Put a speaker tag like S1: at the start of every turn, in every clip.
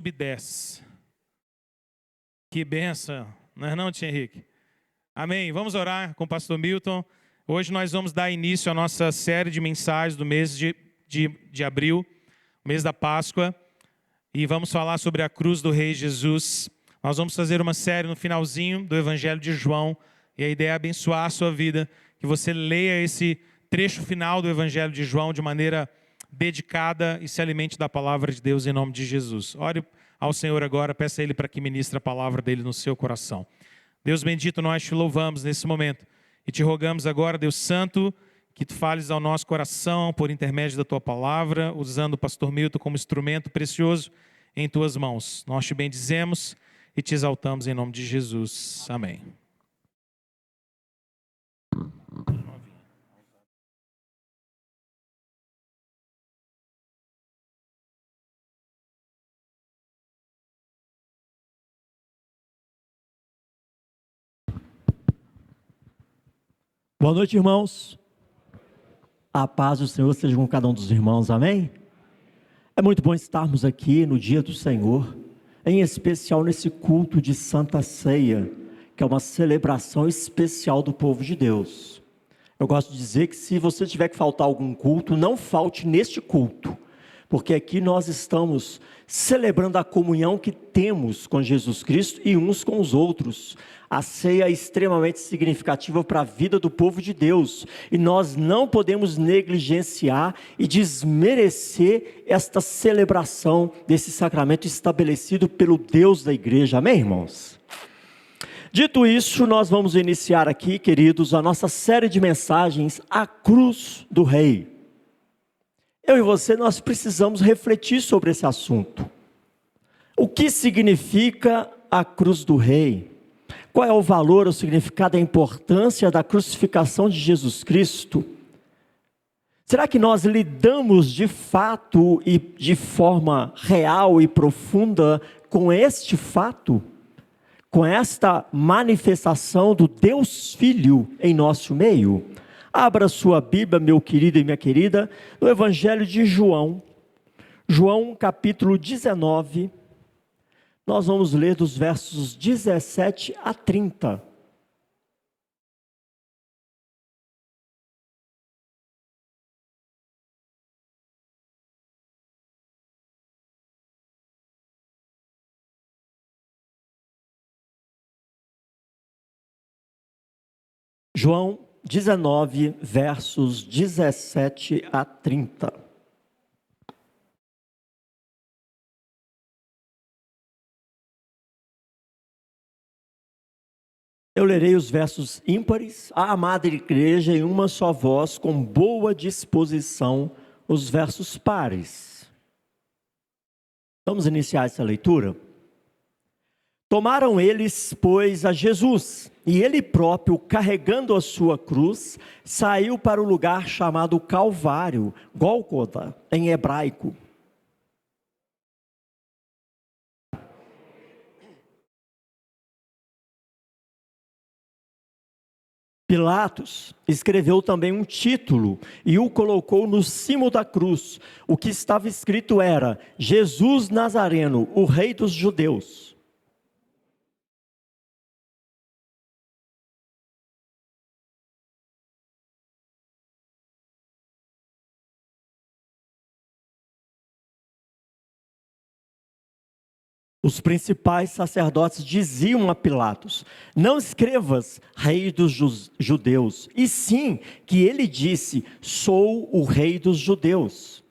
S1: 10. Que benção, não é não, Tia Henrique? Amém. Vamos orar com o pastor Milton. Hoje nós vamos dar início à nossa série de mensagens do mês de abril, mês da Páscoa, e vamos falar sobre a cruz do Rei Jesus. Nós vamos fazer uma série no finalzinho do Evangelho de João, e a ideia é abençoar a sua vida, que você leia esse trecho final do Evangelho de João de maneira dedicada e se alimente da palavra de Deus em nome de Jesus. Ore ao Senhor agora, peça a Ele para que ministre a palavra dEle no seu coração. Deus bendito, nós te louvamos nesse momento e te rogamos agora, Deus Santo, que tu fales ao nosso coração por intermédio da tua palavra, usando o pastor Milton como instrumento precioso em tuas mãos. Nós te bendizemos e te exaltamos em nome de Jesus. Amém.
S2: Boa noite, irmãos. A paz do Senhor seja com cada um dos irmãos, amém? É muito bom estarmos aqui no dia do Senhor, em especial nesse culto de Santa Ceia, que é uma celebração especial do povo de Deus. Eu gosto de dizer que se você tiver que faltar algum culto, não falte neste culto, porque aqui nós estamos celebrando a comunhão que temos com Jesus Cristo e uns com os outros. A ceia é extremamente significativa para a vida do povo de Deus, e nós não podemos negligenciar e desmerecer esta celebração desse sacramento estabelecido pelo Deus da igreja, amém, irmãos? Dito isso, nós vamos iniciar aqui, queridos, a nossa série de mensagens, A Cruz do Rei. Eu e você, nós precisamos refletir sobre esse assunto. O que significa a cruz do Rei? Qual é o valor, o significado, a importância da crucificação de Jesus Cristo? Será que nós lidamos de fato e de forma real e profunda com este fato? Com esta manifestação do Deus Filho em nosso meio? Abra sua Bíblia, meu querido e minha querida, no Evangelho de João, João capítulo 19, nós vamos ler dos versos 17 a 30. João 19, versos 17 a 30. Eu lerei os versos ímpares, a amada igreja em uma só voz, com boa disposição, os versos pares. Vamos iniciar essa leitura? Tomaram eles, pois, a Jesus, e ele próprio, carregando a sua cruz, saiu para o lugar chamado Calvário, Gólgota, em hebraico. Pilatos escreveu também um título e o colocou no cimo da cruz. O que estava escrito era: Jesus Nazareno, o Rei dos Judeus. Os principais sacerdotes diziam a Pilatos: não escrevas Rei dos Judeus, e sim que ele disse: sou o Rei dos Judeus.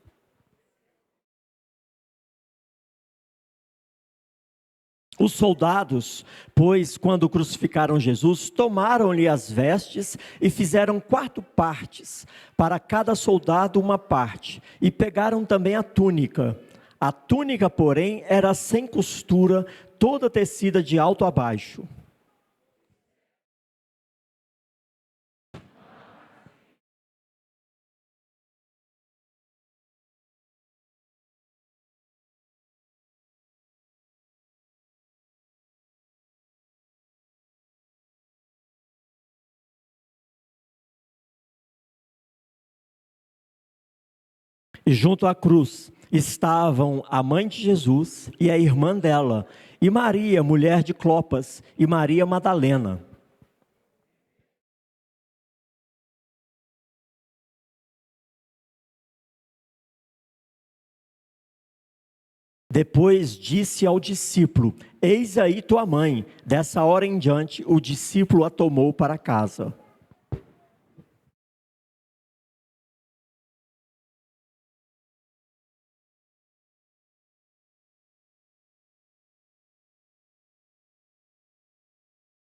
S2: Os soldados, pois, quando crucificaram Jesus, tomaram-lhe as vestes e fizeram 4 partes, para cada soldado uma parte, e pegaram também a túnica. A túnica, porém, era sem costura, toda tecida de alto a baixo. E junto à cruz estavam a mãe de Jesus e a irmã dela, e Maria, mulher de Clopas, e Maria Madalena. Depois disse ao discípulo: eis aí tua mãe. Dessa hora em diante, o discípulo a tomou para casa.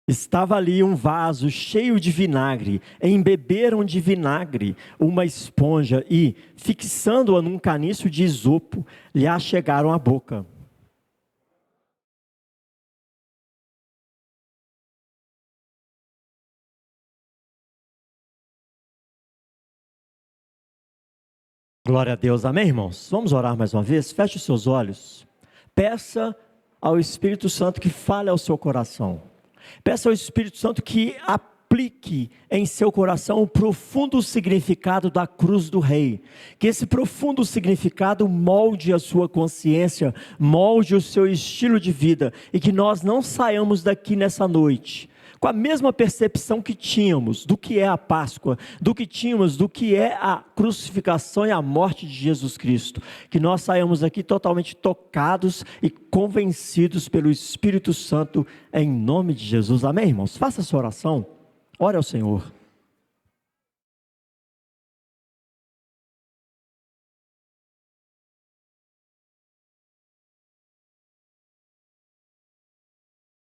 S2: Estava ali um vaso cheio de vinagre. Embeberam de vinagre uma esponja e, fixando-a num caniço de isopo, lhe achegaram à boca. Glória a Deus, amém, irmãos? Vamos orar mais uma vez? Feche os seus olhos. Peça ao Espírito Santo que fale ao seu coração. Peça ao Espírito Santo que aplique em seu coração o profundo significado da cruz do Rei. Que esse profundo significado molde a sua consciência, molde o seu estilo de vida. E que nós não saiamos daqui nessa noite com a mesma percepção que tínhamos do que é a Páscoa, do que tínhamos do que é a crucificação e a morte de Jesus Cristo. Que nós saiamos aqui totalmente tocados e convencidos pelo Espírito Santo, em nome de Jesus. Amém, irmãos? Faça a sua oração, ore ao Senhor.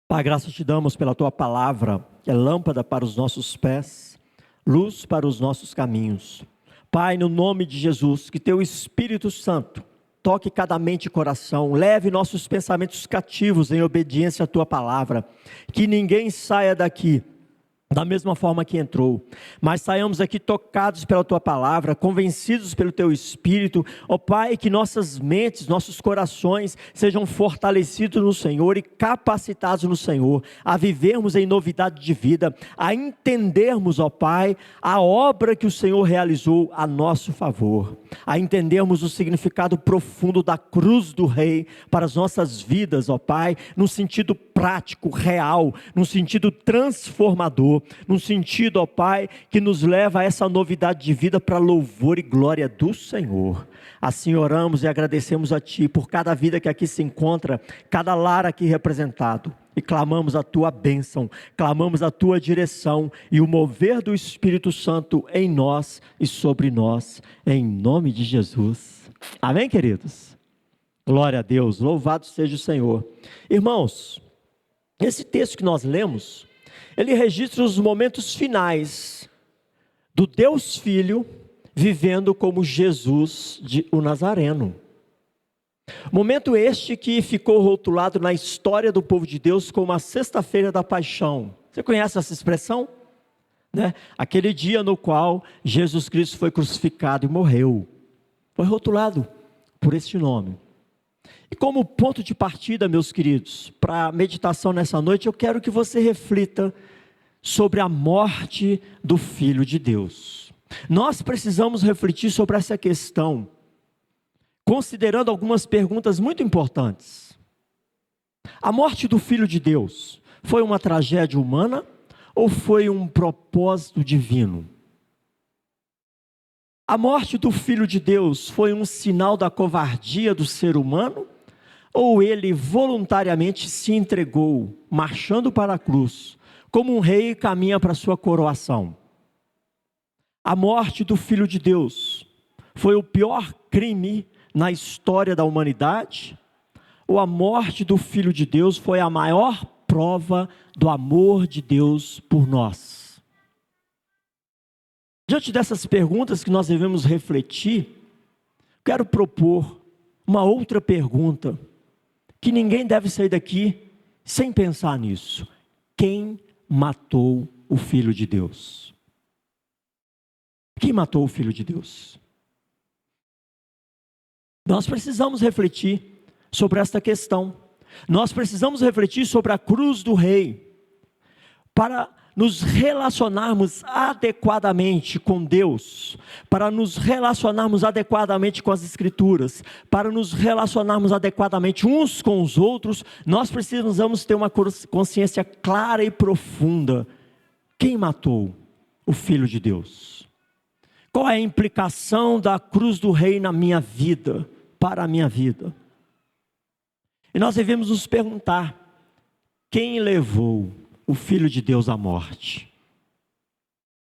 S2: Pai, graças te damos pela tua palavra, que é lâmpada para os nossos pés, luz para os nossos caminhos. Pai, no nome de Jesus, que teu Espírito Santo toque cada mente e coração, leve nossos pensamentos cativos em obediência à tua palavra, que ninguém saia daqui da mesma forma que entrou, mas saiamos aqui tocados pela tua palavra, convencidos pelo teu Espírito, ó Pai, que nossas mentes, nossos corações sejam fortalecidos no Senhor e capacitados no Senhor, a vivermos em novidade de vida, a entendermos, ó Pai, a obra que o Senhor realizou a nosso favor, a entendermos o significado profundo da cruz do Rei para as nossas vidas, ó Pai, no sentido prático, real, no sentido transformador, num sentido, ó Pai, que nos leva a essa novidade de vida para louvor e glória do Senhor. Assim oramos e agradecemos a Ti por cada vida que aqui se encontra, cada lar aqui representado, e clamamos a Tua bênção, clamamos a Tua direção e o mover do Espírito Santo em nós e sobre nós, em nome de Jesus. Amém, queridos? Glória a Deus, louvado seja o Senhor. Irmãos, esse texto que nós lemos, ele registra os momentos finais do Deus Filho vivendo como Jesus o Nazareno. Momento este que ficou rotulado na história do povo de Deus como a sexta-feira da paixão. Você conhece essa expressão? Né? Aquele dia no qual Jesus Cristo foi crucificado e morreu. Foi rotulado por este nome. E como ponto de partida, meus queridos, para a meditação nessa noite, eu quero que você reflita sobre a morte do Filho de Deus. Nós precisamos refletir sobre essa questão, considerando algumas perguntas muito importantes. A morte do Filho de Deus foi uma tragédia humana ou foi um propósito divino? A morte do Filho de Deus foi um sinal da covardia do ser humano? Ou ele voluntariamente se entregou, marchando para a cruz, como um rei caminha para a sua coroação? A morte do Filho de Deus foi o pior crime na história da humanidade? Ou a morte do Filho de Deus foi a maior prova do amor de Deus por nós? Diante dessas perguntas que nós devemos refletir, quero propor uma outra pergunta, que ninguém deve sair daqui sem pensar nisso. Quem matou o Filho de Deus? Quem matou o Filho de Deus? Nós precisamos refletir sobre esta questão. Nós precisamos refletir sobre a cruz do Rei, para nos relacionarmos adequadamente com Deus, para nos relacionarmos adequadamente com as Escrituras, para nos relacionarmos adequadamente uns com os outros, nós precisamos ter uma consciência clara e profunda. Quem matou o Filho de Deus? Qual é a implicação da cruz do Rei na minha vida, para a minha vida? E nós devemos nos perguntar: quem levou o Filho de Deus à morte?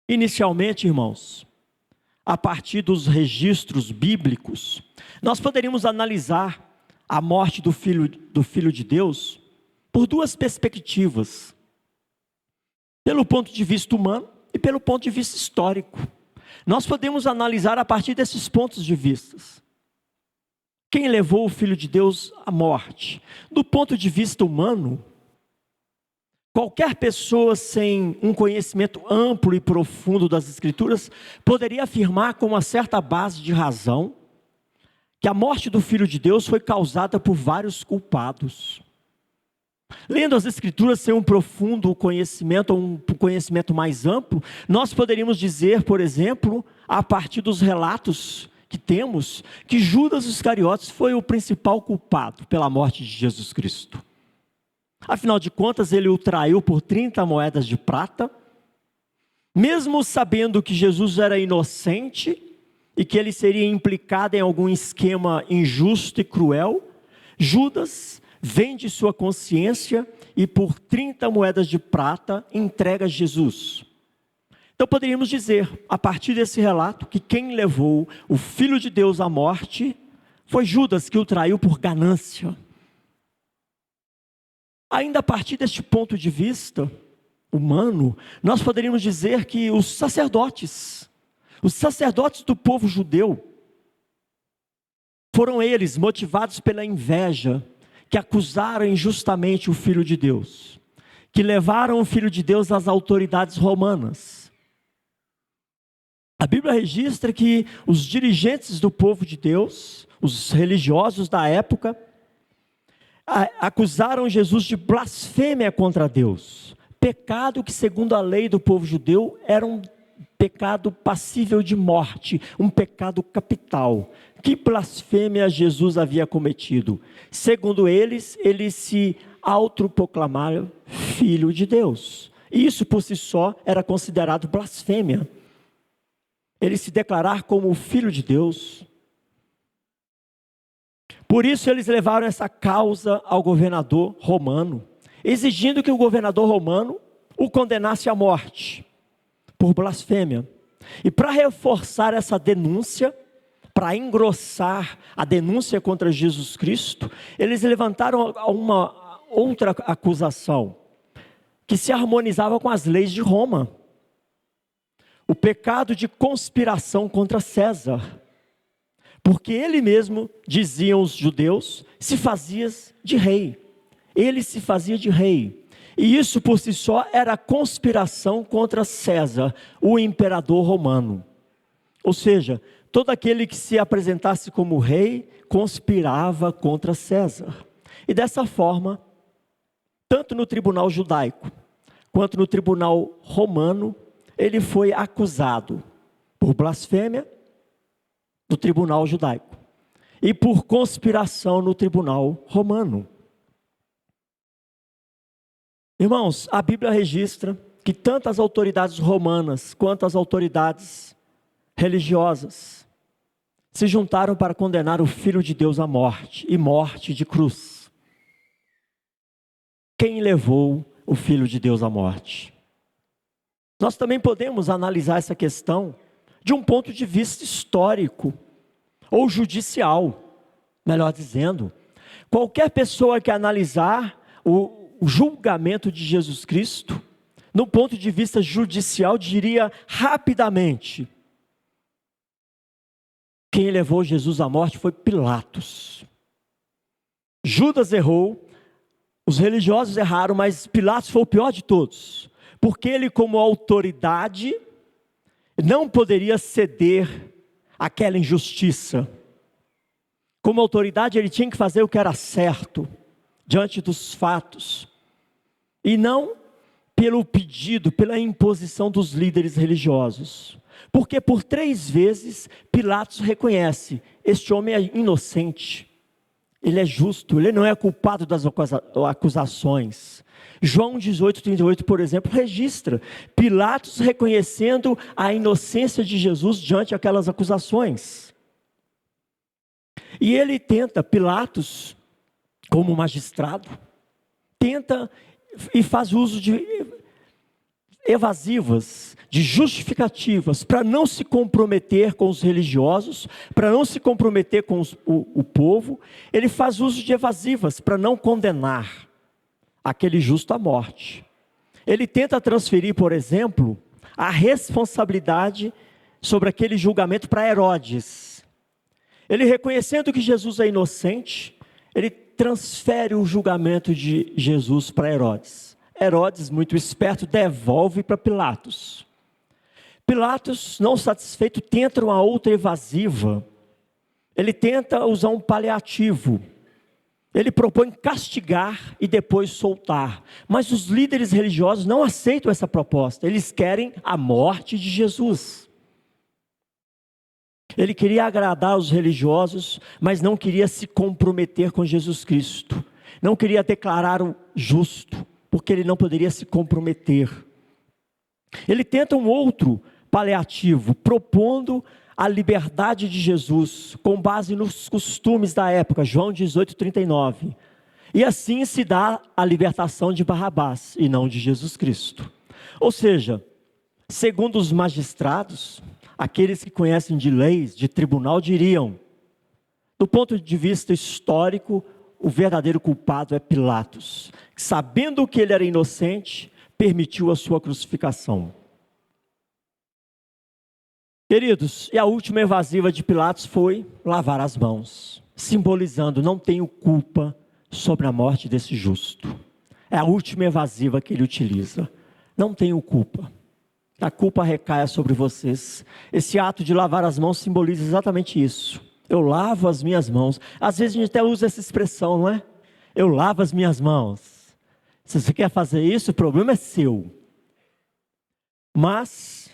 S2: Inicialmente, irmãos, a partir dos registros bíblicos, nós poderíamos analisar a morte do Filho de Deus por duas perspectivas: pelo ponto de vista humano e pelo ponto de vista histórico. Nós podemos analisar a partir desses pontos de vista. Quem levou o Filho de Deus à morte? Do ponto de vista humano, qualquer pessoa sem um conhecimento amplo e profundo das Escrituras poderia afirmar com uma certa base de razão que a morte do Filho de Deus foi causada por vários culpados. Lendo as Escrituras sem um profundo conhecimento, ou um conhecimento mais amplo, nós poderíamos dizer, por exemplo, a partir dos relatos que temos, que Judas Iscariotes foi o principal culpado pela morte de Jesus Cristo. Afinal de contas, ele o traiu por 30 moedas de prata, mesmo sabendo que Jesus era inocente e que ele seria implicado em algum esquema injusto e cruel. Judas vende sua consciência e por 30 moedas de prata entrega Jesus. Então poderíamos dizer, a partir desse relato, que quem levou o Filho de Deus à morte foi Judas, que o traiu por ganância. Ainda a partir deste ponto de vista humano, nós poderíamos dizer que os sacerdotes do povo judeu, foram eles motivados pela inveja, que acusaram injustamente o Filho de Deus, que levaram o Filho de Deus às autoridades romanas. A Bíblia registra que os dirigentes do povo de Deus, os religiosos da época, acusaram Jesus de blasfêmia contra Deus, pecado que segundo a lei do povo judeu era um pecado passível de morte, um pecado capital. Que blasfêmia Jesus havia cometido? Segundo eles se autoproclamaram Filho de Deus. E isso por si só era considerado blasfêmia. Ele se declarar como o Filho de Deus. Por isso eles levaram essa causa ao governador romano, exigindo que o governador romano o condenasse à morte, por blasfêmia. E para reforçar essa denúncia, para engrossar a denúncia contra Jesus Cristo, eles levantaram uma outra acusação, que se harmonizava com as leis de Roma. O pecado de conspiração contra César. Porque ele mesmo, diziam os judeus, se fazia de rei. Ele se fazia de rei. E isso por si só era conspiração contra César, o imperador romano. Ou seja, todo aquele que se apresentasse como rei, conspirava contra César. E dessa forma, tanto no tribunal judaico, quanto no tribunal romano, ele foi acusado por blasfêmia no tribunal judaico e por conspiração no tribunal romano. Irmãos, a Bíblia registra que tanto as autoridades romanas quanto as autoridades religiosas se juntaram para condenar o Filho de Deus à morte, e morte de cruz. Quem levou o Filho de Deus à morte? Nós também podemos analisar essa questão de um ponto de vista histórico, ou judicial, melhor dizendo. Qualquer pessoa que analisar o julgamento de Jesus Cristo, no ponto de vista judicial, diria rapidamente: quem levou Jesus à morte foi Pilatos. Judas errou, os religiosos erraram, mas Pilatos foi o pior de todos, porque ele, como autoridade, não poderia ceder àquela injustiça. Como autoridade, ele tinha que fazer o que era certo, diante dos fatos. E não pelo pedido, pela imposição dos líderes religiosos. Porque por 3 vezes Pilatos reconhece: este homem é inocente, ele é justo, ele não é culpado das acusações. João 18:38, por exemplo, registra Pilatos reconhecendo a inocência de Jesus diante daquelas acusações. E ele tenta, Pilatos, como magistrado, tenta e faz uso de evasivas, de justificativas, para não se comprometer com os religiosos, para não se comprometer com o povo. Ele faz uso de evasivas para não condenar aquele justo à morte. Ele tenta transferir, por exemplo, a responsabilidade sobre aquele julgamento para Herodes. Ele, reconhecendo que Jesus é inocente, ele transfere o julgamento de Jesus para Herodes. Herodes, muito esperto, devolve para Pilatos. Pilatos, não satisfeito, tenta uma outra evasiva. Ele tenta usar um paliativo. Ele propõe castigar e depois soltar. Mas os líderes religiosos não aceitam essa proposta. Eles querem a morte de Jesus. Ele queria agradar os religiosos, mas não queria se comprometer com Jesus Cristo. Não queria declarar o justo, porque ele não poderia se comprometer. Ele tenta um outro paliativo, propondo a liberdade de Jesus, com base nos costumes da época, João 18:39. E assim se dá a libertação de Barrabás, e não de Jesus Cristo. Ou seja, segundo os magistrados, aqueles que conhecem de leis, de tribunal, diriam: do ponto de vista histórico, o verdadeiro culpado é Pilatos, que, sabendo que ele era inocente, permitiu a sua crucificação. Queridos, e a última evasiva de Pilatos foi lavar as mãos, simbolizando: não tenho culpa sobre a morte desse justo. É a última evasiva que ele utiliza. Não tenho culpa. A culpa recai sobre vocês. Esse ato de lavar as mãos simboliza exatamente isso. Eu lavo as minhas mãos. Às vezes a gente até usa essa expressão, não é? Eu lavo as minhas mãos. Se você quer fazer isso, o problema é seu. Mas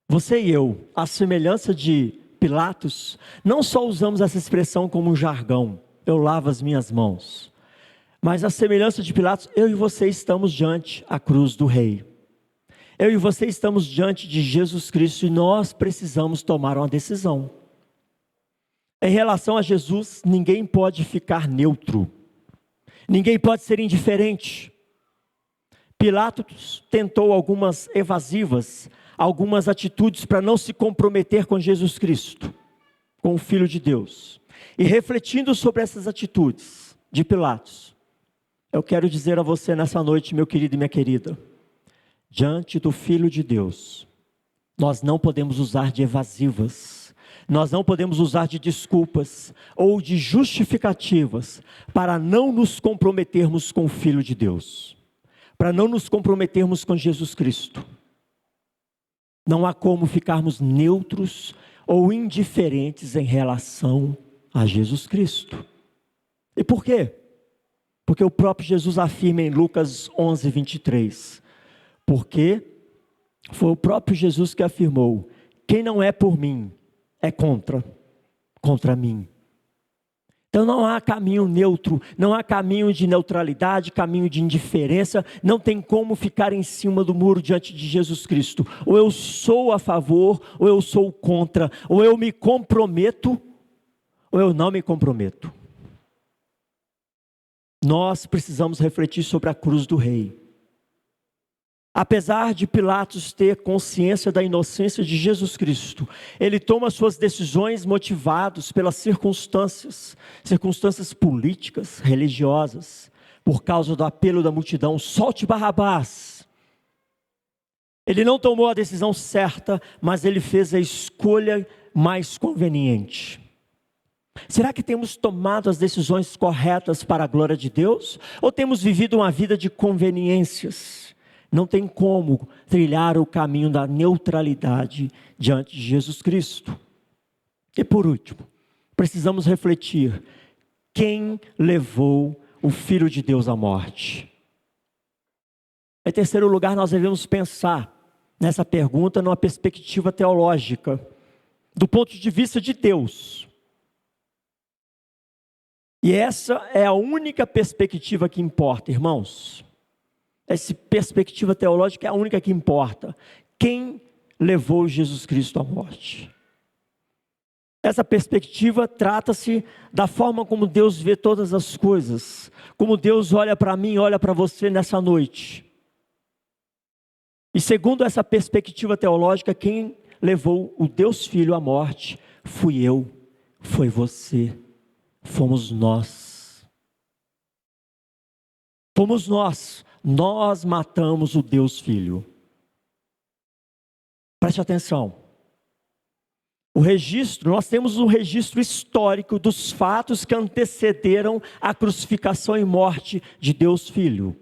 S2: você e eu, à semelhança de Pilatos, não só usamos essa expressão como um jargão: eu lavo as minhas mãos. Mas à semelhança de Pilatos, eu e você estamos diante a cruz do Rei. Eu e você estamos diante de Jesus Cristo e nós precisamos tomar uma decisão. Em relação a Jesus, ninguém pode ficar neutro. Ninguém pode ser indiferente. Pilatos tentou algumas evasivas, algumas atitudes para não se comprometer com Jesus Cristo, com o Filho de Deus. E refletindo sobre essas atitudes de Pilatos, eu quero dizer a você nessa noite, meu querido e minha querida: diante do Filho de Deus, nós não podemos usar de evasivas, nós não podemos usar de desculpas ou de justificativas para não nos comprometermos com o Filho de Deus, para não nos comprometermos com Jesus Cristo. Não há como ficarmos neutros ou indiferentes em relação a Jesus Cristo. E por quê? Porque o próprio Jesus afirma em Lucas 11:23, porque foi o próprio Jesus que afirmou: quem não é por mim, é contra mim. Então não há caminho neutro, não há caminho de neutralidade, caminho de indiferença. Não tem como ficar em cima do muro diante de Jesus Cristo. Ou eu sou a favor, ou eu sou contra. Ou eu me comprometo, ou eu não me comprometo. Nós precisamos refletir sobre a cruz do Rei. Apesar de Pilatos ter consciência da inocência de Jesus Cristo, ele toma suas decisões motivados pelas circunstâncias políticas, religiosas, por causa do apelo da multidão: solte Barrabás. Ele não tomou a decisão certa, mas ele fez a escolha mais conveniente. Será que temos tomado as decisões corretas para a glória de Deus? Ou temos vivido uma vida de conveniências? Não tem como trilhar o caminho da neutralidade diante de Jesus Cristo. E por último, precisamos refletir: quem levou o Filho de Deus à morte? Em terceiro lugar, nós devemos pensar nessa pergunta numa perspectiva teológica, do ponto de vista de Deus. E essa é a única perspectiva que importa, irmãos. Essa perspectiva teológica é a única que importa. Quem levou Jesus Cristo à morte? Essa perspectiva trata-se da forma como Deus vê todas as coisas, como Deus olha para mim, olha para você nessa noite. E segundo essa perspectiva teológica, quem levou o Deus Filho à morte fui eu, foi você, fomos nós. Fomos nós matamos o Deus Filho. Preste atenção. Nós temos um registro histórico dos fatos que antecederam a crucificação e morte de Deus Filho.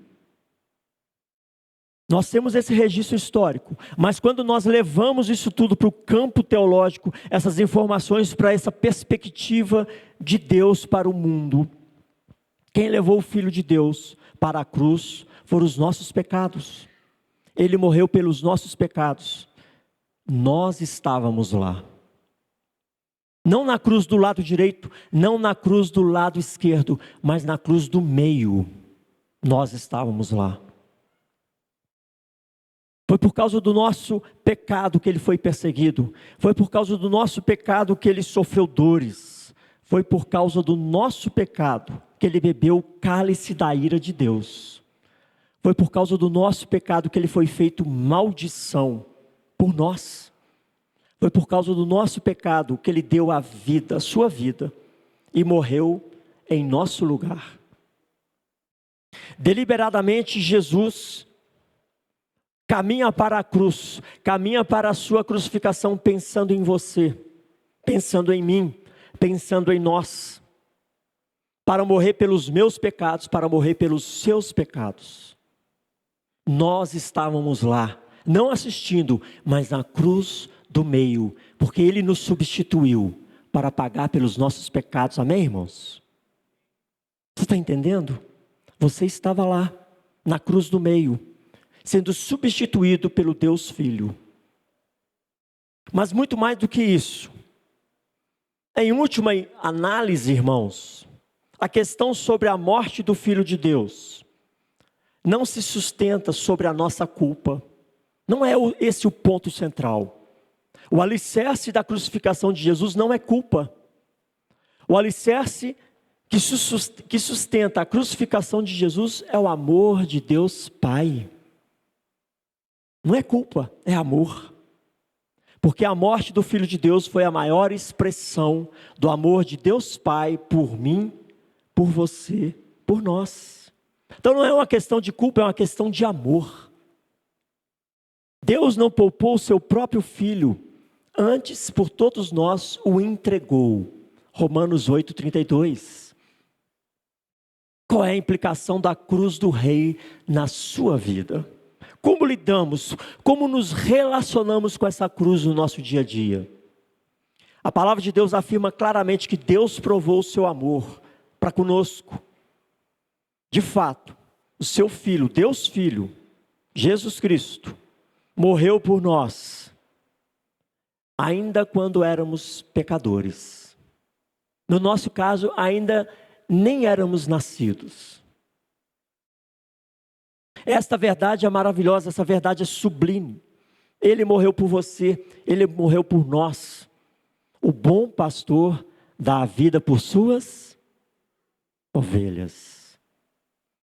S2: Nós temos esse registro histórico, mas quando nós levamos isso tudo para o campo teológico, essas informações para essa perspectiva de Deus para o mundo, quem levou o Filho de Deus para a cruz foram os nossos pecados. Ele morreu pelos nossos pecados. Nós estávamos lá. Não na cruz do lado direito, não na cruz do lado esquerdo, mas na cruz do meio. Nós estávamos lá. Foi por causa do nosso pecado que ele foi perseguido. Foi por causa do nosso pecado que ele sofreu dores. Foi por causa do nosso pecado que ele bebeu o cálice da ira de Deus. Foi por causa do nosso pecado que ele foi feito maldição por nós. Foi por causa do nosso pecado que ele deu a vida, a sua vida, e morreu em nosso lugar. Deliberadamente Jesus caminha para a cruz, caminha para a sua crucificação pensando em você, pensando em mim, pensando em nós, para morrer pelos meus pecados, para morrer pelos seus pecados. Nós estávamos lá, não assistindo, mas na cruz do meio, porque ele nos substituiu para pagar pelos nossos pecados, amém, irmãos? Você está entendendo? Você estava lá, na cruz do meio, sendo substituído pelo Deus Filho. Mas muito mais do que isso, em última análise, irmãos, a questão sobre a morte do Filho de Deus não se sustenta sobre a nossa culpa. Não é esse o ponto central. O alicerce da crucificação de Jesus não é culpa. O alicerce que sustenta a crucificação de Jesus é o amor de Deus Pai. Não é culpa, é amor. Porque a morte do Filho de Deus foi a maior expressão do amor de Deus Pai por mim, por você, por nós. Então não é uma questão de culpa, é uma questão de amor. Deus não poupou o seu próprio Filho, antes por todos nós o entregou. Romanos 8:32. Qual é a implicação da cruz do Rei na sua vida? Como lidamos, como nos relacionamos com essa cruz no nosso dia a dia? A palavra de Deus afirma claramente que Deus provou o seu amor para conosco. De fato, o seu Filho, Deus Filho, Jesus Cristo, morreu por nós, ainda quando éramos pecadores. No nosso caso, ainda nem éramos nascidos. Esta verdade é maravilhosa, essa verdade é sublime. Ele morreu por você, ele morreu por nós. O bom pastor dá a vida por suas ovelhas.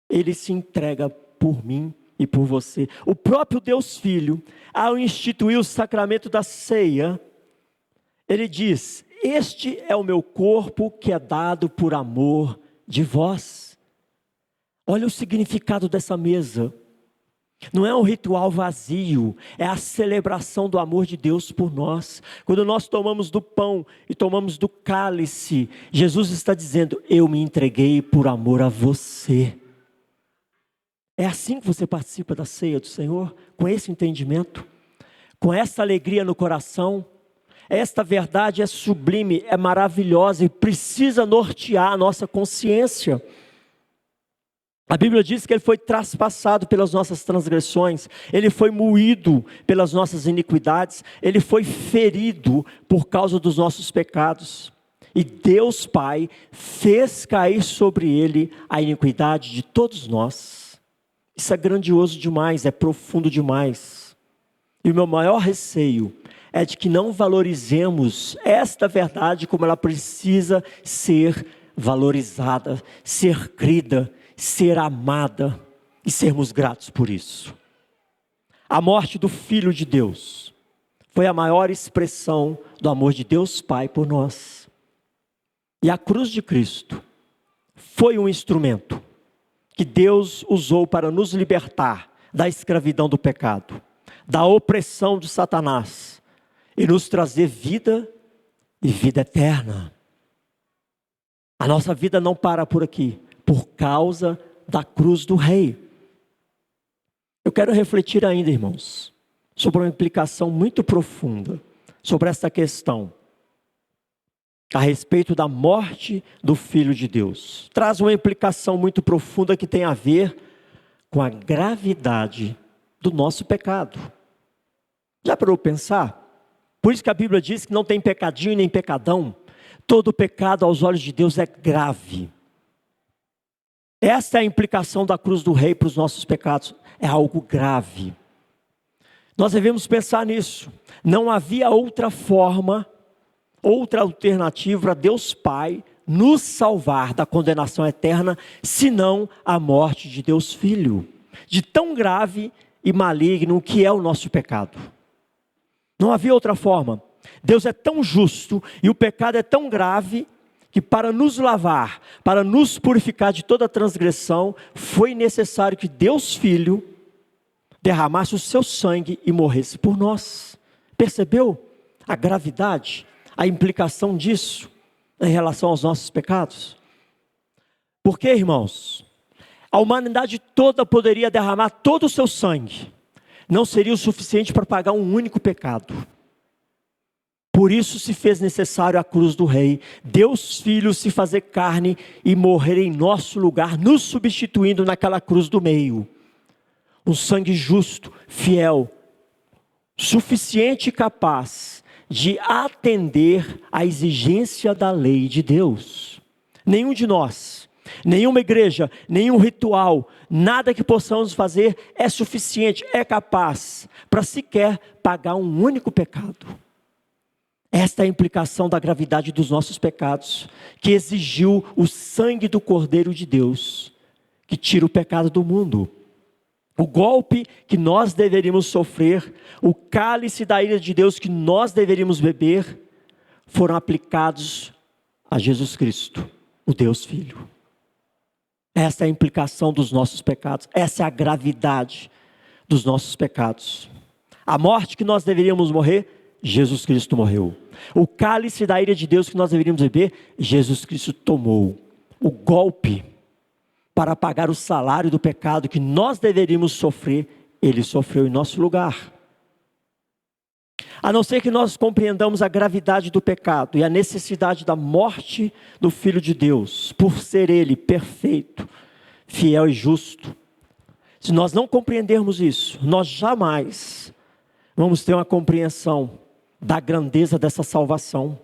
S2: Ele se entrega por mim e por você. O próprio Deus Filho, ao instituir o sacramento da ceia, ele diz: este é o meu corpo que é dado por amor de vós. Olha o significado dessa mesa. Não é um ritual vazio, é a celebração do amor de Deus por nós. Quando nós tomamos do pão e tomamos do cálice, Jesus está dizendo: eu me entreguei por amor a você. É assim que você participa da ceia do Senhor? Com esse entendimento? Com essa alegria no coração? Esta verdade é sublime, é maravilhosa e precisa nortear a nossa consciência. A Bíblia diz que ele foi traspassado pelas nossas transgressões, ele foi moído pelas nossas iniquidades, ele foi ferido por causa dos nossos pecados. E Deus Pai fez cair sobre ele a iniquidade de todos nós. Isso é grandioso demais, é profundo demais. E o meu maior receio é de que não valorizemos esta verdade como ela precisa ser valorizada, ser crida, ser amada e sermos gratos por isso. A morte do Filho de Deus foi a maior expressão do amor de Deus Pai por nós. E a cruz de Cristo foi um instrumento que Deus usou para nos libertar da escravidão do pecado, da opressão de Satanás e nos trazer vida e vida eterna. A nossa vida não para por aqui, por causa da cruz do Rei. Eu quero refletir ainda, irmãos, sobre uma implicação muito profunda sobre essa questão, a respeito da morte do Filho de Deus. Traz uma implicação muito profunda que tem a ver com a gravidade do nosso pecado. Já parou para pensar? Por isso que a Bíblia diz que não tem pecadinho nem pecadão. Todo pecado aos olhos de Deus é grave. Essa é a implicação da cruz do Rei para os nossos pecados. É algo grave. Nós devemos pensar nisso. Não havia outra forma, outra alternativa para Deus Pai nos salvar da condenação eterna, senão a morte de Deus Filho. De tão grave e maligno que é o nosso pecado. Não havia outra forma. Deus é tão justo e o pecado é tão grave que para nos lavar, para nos purificar de toda transgressão, foi necessário que Deus Filho derramasse o seu sangue e morresse por nós. Percebeu a gravidade, a implicação disso em relação aos nossos pecados? Porque, irmãos, a humanidade toda poderia derramar todo o seu sangue, não seria o suficiente para pagar um único pecado. Por isso se fez necessário a cruz do Rei, Deus Filho se fazer carne e morrer em nosso lugar, nos substituindo naquela cruz do meio. Um sangue justo, fiel, suficiente e capaz de atender à exigência da lei de Deus. Nenhum de nós, nenhuma igreja, nenhum ritual, nada que possamos fazer é suficiente, é capaz para sequer pagar um único pecado. Esta é a implicação da gravidade dos nossos pecados, que exigiu o sangue do Cordeiro de Deus, que tira o pecado do mundo. O golpe que nós deveríamos sofrer, o cálice da ira de Deus que nós deveríamos beber, foram aplicados a Jesus Cristo, o Deus Filho. Essa é a implicação dos nossos pecados, essa é a gravidade dos nossos pecados. A morte que nós deveríamos morrer, Jesus Cristo morreu. O cálice da ira de Deus que nós deveríamos beber, Jesus Cristo tomou. O golpe para pagar o salário do pecado que nós deveríamos sofrer, Ele sofreu em nosso lugar. A não ser que nós compreendamos a gravidade do pecado e a necessidade da morte do Filho de Deus, por ser Ele perfeito, fiel e justo. Se nós não compreendermos isso, nós jamais vamos ter uma compreensão da grandeza dessa salvação.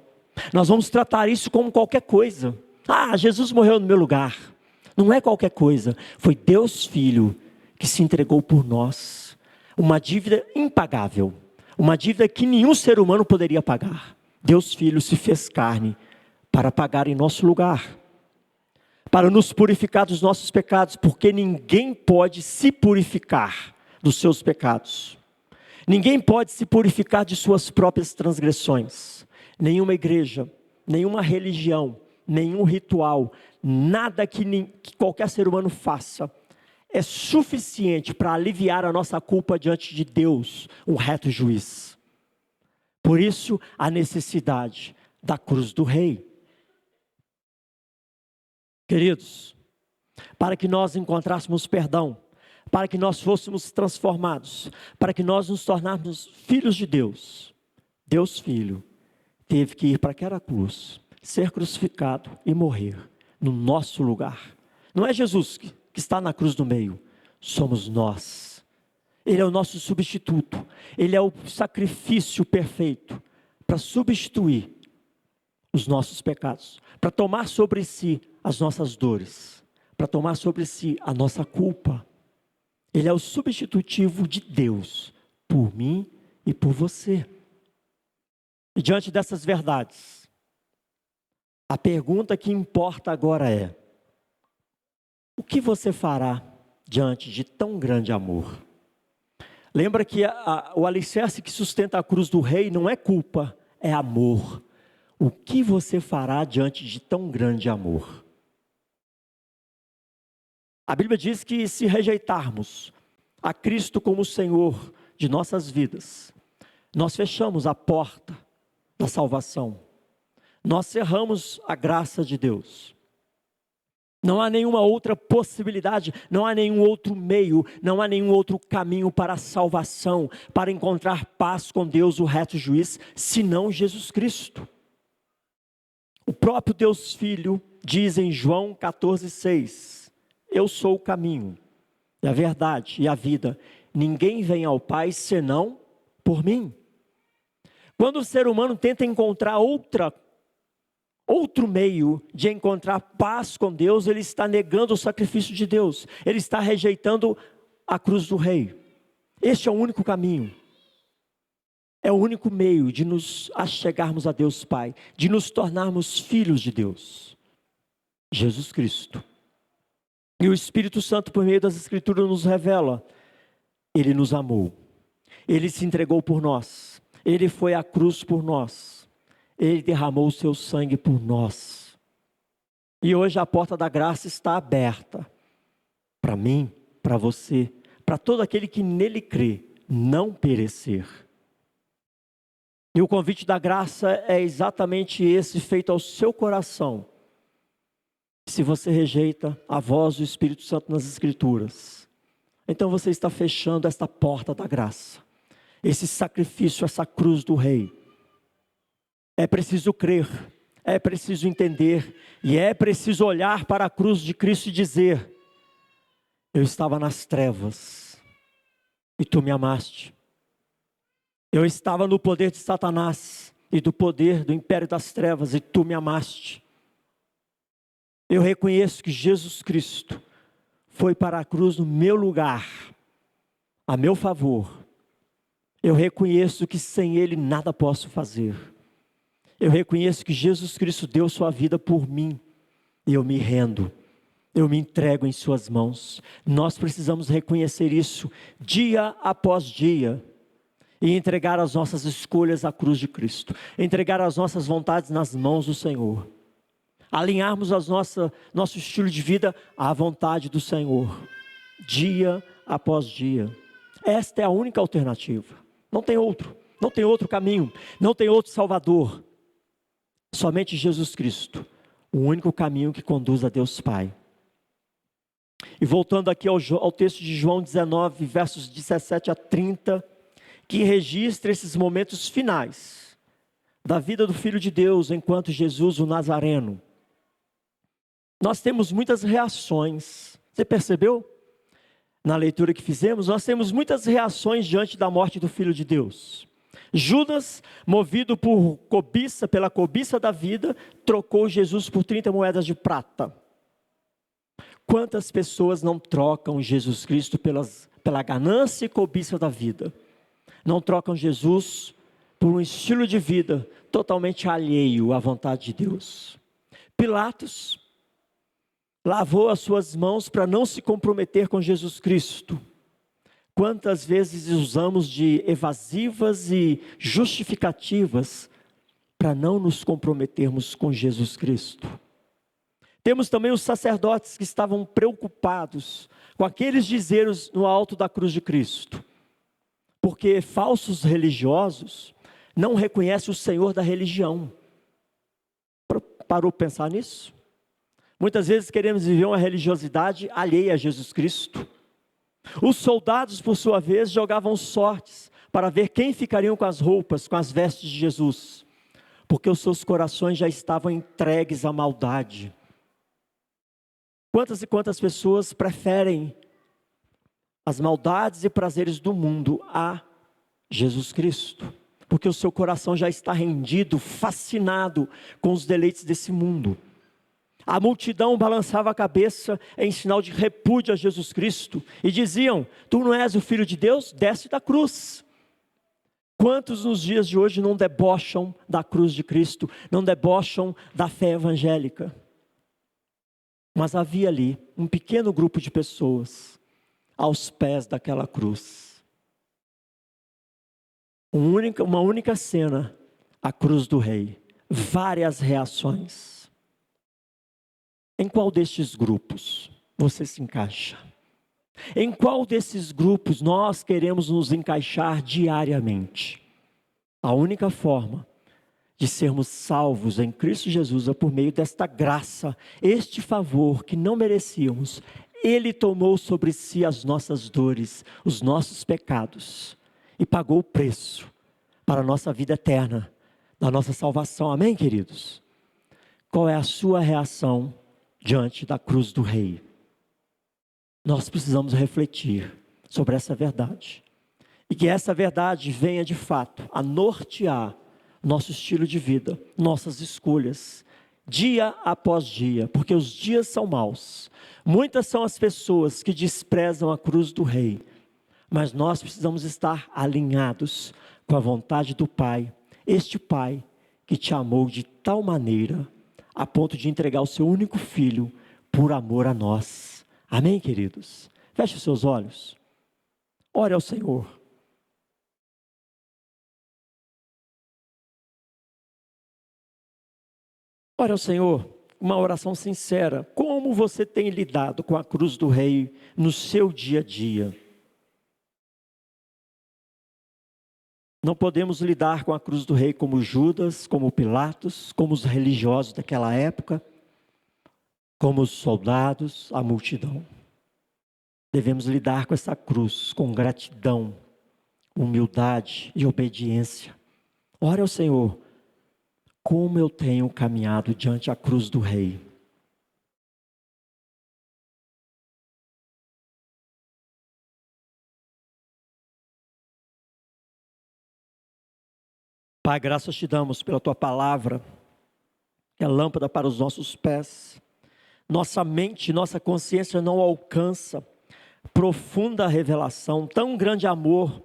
S2: Nós vamos tratar isso como qualquer coisa. Jesus morreu no meu lugar. Não é qualquer coisa. Foi Deus Filho que se entregou por nós. Uma dívida impagável. Uma dívida que nenhum ser humano poderia pagar. Deus Filho se fez carne para pagar em nosso lugar. Para nos purificar dos nossos pecados. Porque ninguém pode se purificar dos seus pecados. Ninguém pode se purificar de suas próprias transgressões. Nenhuma igreja, nenhuma religião, nenhum ritual, nada que qualquer ser humano faça é suficiente para aliviar a nossa culpa diante de Deus, um reto juiz. Por isso, a necessidade da cruz do Rei. Queridos, para que nós encontrássemos perdão, para que nós fôssemos transformados, para que nós nos tornássemos filhos de Deus, Deus Filho teve que ir para aquela cruz, ser crucificado e morrer no nosso lugar. Não é Jesus que está na cruz do meio, somos nós. Ele é o nosso substituto. Ele é o sacrifício perfeito para substituir os nossos pecados, para tomar sobre si as nossas dores, para tomar sobre si a nossa culpa. Ele é o substitutivo de Deus por mim e por você. E diante dessas verdades, a pergunta que importa agora é: o que você fará diante de tão grande amor? Lembra que o alicerce que sustenta a cruz do rei não é culpa, é amor. O que você fará diante de tão grande amor? A Bíblia diz que se rejeitarmos a Cristo como Senhor de nossas vidas, nós fechamos a porta da salvação. Nós cerramos a graça de Deus. Não há nenhuma outra possibilidade, não há nenhum outro meio, não há nenhum outro caminho para a salvação, para encontrar paz com Deus, o reto juiz, senão Jesus Cristo. O próprio Deus Filho diz em João 14,6: eu sou o caminho, e a verdade e a vida. Ninguém vem ao Pai senão por mim. Quando o ser humano tenta encontrar outro meio de encontrar paz com Deus, ele está negando o sacrifício de Deus, ele está rejeitando a cruz do rei. Este é o único caminho, é o único meio de nos achegarmos a Deus Pai, de nos tornarmos filhos de Deus, Jesus Cristo. E o Espírito Santo, por meio das Escrituras, nos revela: Ele nos amou, Ele se entregou por nós, Ele foi à cruz por nós, Ele derramou o seu sangue por nós. E hoje a porta da graça está aberta para mim, para você, para todo aquele que nele crê, não perecer. E o convite da graça é exatamente esse, feito ao seu coração. Se você rejeita a voz do Espírito Santo nas Escrituras, então você está fechando esta porta da graça, esse sacrifício, essa cruz do rei. É preciso crer, é preciso entender, e é preciso olhar para a cruz de Cristo e dizer: eu estava nas trevas, e tu me amaste. Eu estava no poder de Satanás, e do poder do império das trevas, e tu me amaste. Eu reconheço que Jesus Cristo foi para a cruz no meu lugar, a meu favor. Eu reconheço que sem Ele nada posso fazer. Eu reconheço que Jesus Cristo deu sua vida por mim, e eu me rendo, eu me entrego em suas mãos. Nós precisamos reconhecer isso dia após dia, e entregar as nossas escolhas à cruz de Cristo, entregar as nossas vontades nas mãos do Senhor, alinharmos nosso estilo de vida à vontade do Senhor, dia após dia. Esta é a única alternativa, não tem outro caminho, não tem outro Salvador. Somente Jesus Cristo, o único caminho que conduz a Deus Pai. E voltando aqui ao texto de João 19, versos 17 a 30, que registra esses momentos finais da vida do Filho de Deus enquanto Jesus, o Nazareno. Nós temos muitas reações, você percebeu? Na leitura que fizemos, nós temos muitas reações diante da morte do Filho de Deus. Judas, movido pela cobiça da vida, trocou Jesus por 30 moedas de prata. Quantas pessoas não trocam Jesus Cristo pela ganância e cobiça da vida? Não trocam Jesus por um estilo de vida totalmente alheio à vontade de Deus. Pilatos lavou as suas mãos para não se comprometer com Jesus Cristo. Quantas vezes usamos de evasivas e justificativas para não nos comprometermos com Jesus Cristo? Temos também os sacerdotes que estavam preocupados com aqueles dizeres no alto da cruz de Cristo, porque falsos religiosos não reconhecem o Senhor da religião. Parou para pensar nisso? Muitas vezes queremos viver uma religiosidade alheia a Jesus Cristo. Os soldados, por sua vez, jogavam sortes para ver quem ficariam com as roupas, com as vestes de Jesus, porque os seus corações já estavam entregues à maldade. Quantas e quantas pessoas preferem as maldades e prazeres do mundo a Jesus Cristo, porque o seu coração já está rendido, fascinado com os deleites desse mundo. A multidão balançava a cabeça em sinal de repúdio a Jesus Cristo e diziam: tu não és o Filho de Deus? Desce da cruz. Quantos nos dias de hoje não debocham da cruz de Cristo, não debocham da fé evangélica? Mas havia ali um pequeno grupo de pessoas aos pés daquela cruz. Uma única cena, a cruz do Rei. Várias reações. Em qual destes grupos você se encaixa? Em qual desses grupos nós queremos nos encaixar diariamente? A única forma de sermos salvos em Cristo Jesus é por meio desta graça, este favor que não merecíamos. Ele tomou sobre si as nossas dores, os nossos pecados, e pagou o preço para a nossa vida eterna, da nossa salvação. Amém, queridos? Qual é a sua reação diante da cruz do Rei? Nós precisamos refletir sobre essa verdade, e que essa verdade venha de fato a nortear nosso estilo de vida, nossas escolhas, dia após dia, porque os dias são maus. Muitas são as pessoas que desprezam a cruz do Rei, mas nós precisamos estar alinhados com a vontade do Pai, este Pai que te amou de tal maneira, a ponto de entregar o seu único Filho por amor a nós. Amém, queridos? Feche os seus olhos, ore ao Senhor. Ore ao Senhor, uma oração sincera. Como você tem lidado com a cruz do Rei no seu dia a dia? Não podemos lidar com a cruz do Rei como Judas, como Pilatos, como os religiosos daquela época, como os soldados, a multidão. Devemos lidar com essa cruz com gratidão, humildade e obediência. Ore ao Senhor. Como eu tenho caminhado diante a cruz do Rei? Pai, graças te damos pela tua palavra, que é lâmpada para os nossos pés. Nossa mente, nossa consciência não alcança profunda revelação, tão grande amor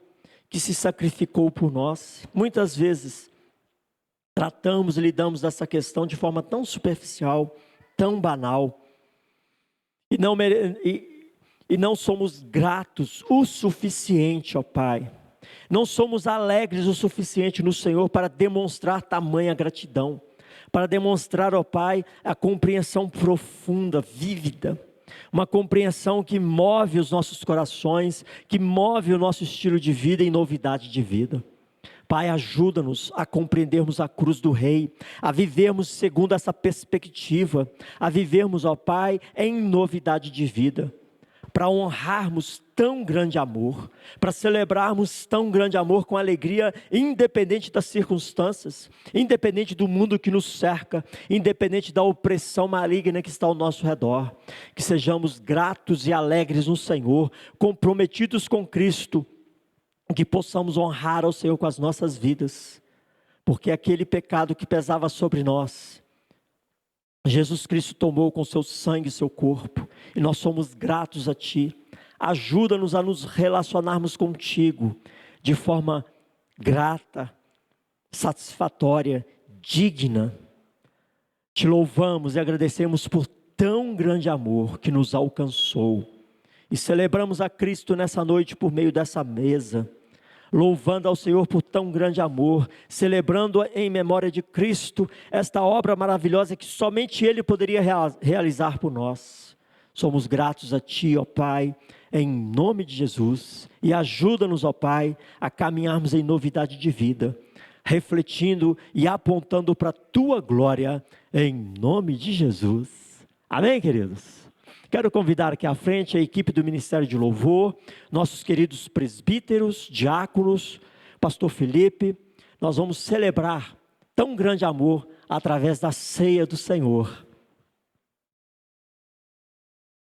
S2: que se sacrificou por nós. Muitas vezes tratamos e lidamos dessa questão de forma tão superficial, tão banal, e não somos gratos o suficiente, ó Pai. Não somos alegres o suficiente no Senhor para demonstrar tamanha gratidão, para demonstrar, ó Pai, a compreensão profunda, vívida, uma compreensão que move os nossos corações, que move o nosso estilo de vida em novidade de vida. Pai, ajuda-nos a compreendermos a cruz do Rei, a vivermos segundo essa perspectiva, a vivermos, ó Pai, em novidade de vida, para honrarmos tão grande amor, para celebrarmos tão grande amor com alegria, independente das circunstâncias, independente do mundo que nos cerca, independente da opressão maligna que está ao nosso redor. Que sejamos gratos e alegres no Senhor, comprometidos com Cristo, que possamos honrar ao Senhor com as nossas vidas, porque aquele pecado que pesava sobre nós, Jesus Cristo tomou com seu sangue e seu corpo, e nós somos gratos a Ti. Ajuda-nos a nos relacionarmos contigo de forma grata, satisfatória, digna. Te louvamos e agradecemos por tão grande amor que nos alcançou, e celebramos a Cristo nessa noite por meio dessa mesa, louvando ao Senhor por tão grande amor, celebrando em memória de Cristo, esta obra maravilhosa que somente Ele poderia realizar por nós. Somos gratos a Ti, ó Pai, em nome de Jesus, e ajuda-nos, ó Pai, a caminharmos em novidade de vida, refletindo e apontando para a Tua glória, em nome de Jesus. Amém, queridos? Quero convidar aqui à frente a equipe do Ministério de Louvor, nossos queridos presbíteros, diáconos, pastor Felipe. Nós vamos celebrar tão grande amor através da ceia do Senhor.